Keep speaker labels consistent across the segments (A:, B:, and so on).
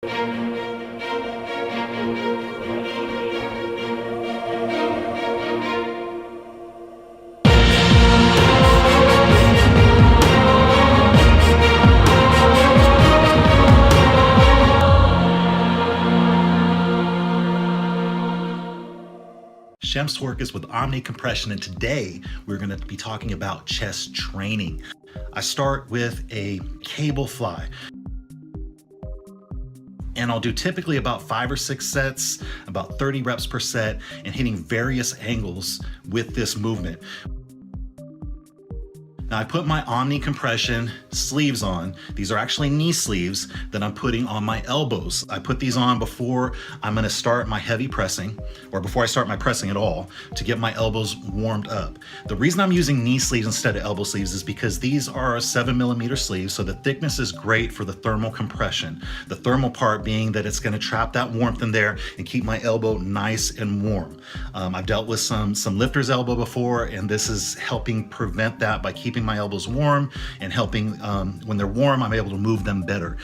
A: Shem's work is with Omni Compression, and today we're going to be talking about chest training. I start with a cable fly, and I'll do typically about 5 or 6 sets, about 30 reps per set, and hitting various angles with this movement. Now I put my Omni Compression sleeves on. These are actually knee sleeves that I'm putting on my elbows. I put these on before I'm gonna start my heavy pressing, or before I start my pressing at all, to get my elbows warmed up. The reason I'm using knee sleeves instead of elbow sleeves is because these are a 7mm sleeve, so the thickness is great for the thermal compression. The thermal part being that it's gonna trap that warmth in there and keep my elbow nice and warm. I've dealt with some lifter's elbow before, and this is helping prevent that by keeping my elbows warm and helping when they're warm, I'm able to move them better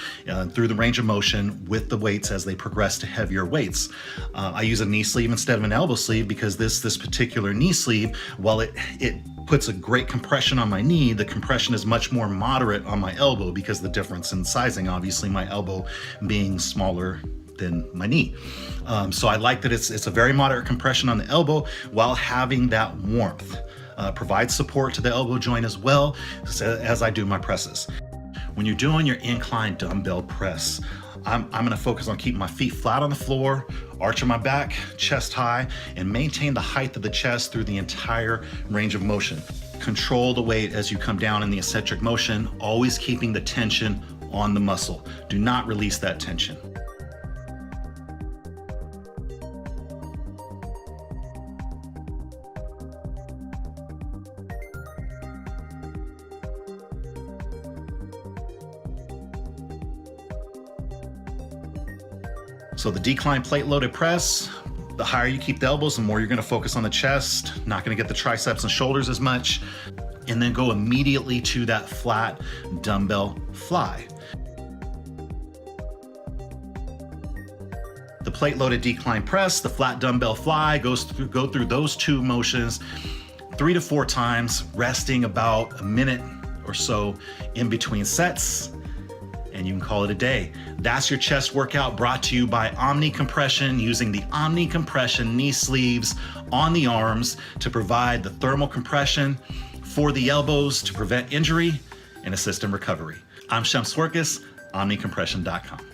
A: through the range of motion with the weights as they progress to heavier weights. I use a knee sleeve instead of an elbow sleeve because this particular knee sleeve, while it puts a great compression on my knee, the compression is much more moderate on my elbow because the difference in sizing, obviously my elbow being smaller than my knee. So I like that it's a very moderate compression on the elbow while having that warmth. Provides support to the elbow joint as well as I do my presses. When you're doing your incline dumbbell press, I'm gonna focus on keeping my feet flat on the floor, arching my back, chest high, and maintain the height of the chest through the entire range of motion. Control the weight as you come down in the eccentric motion, always keeping the tension on the muscle. Do not release that tension. So the decline plate loaded press, the higher you keep the elbows, the more you're gonna focus on the chest, not gonna get the triceps and shoulders as much, and then go immediately to that flat dumbbell fly. The plate loaded decline press, the flat dumbbell fly, go through those two motions 3 to 4 times, resting about a minute or so in between sets, and you can call it a day. That's your chest workout, brought to you by Omni Compression, using the Omni Compression knee sleeves on the arms to provide the thermal compression for the elbows to prevent injury and assist in recovery. I'm Shem Swerkis, OmniCompression.com.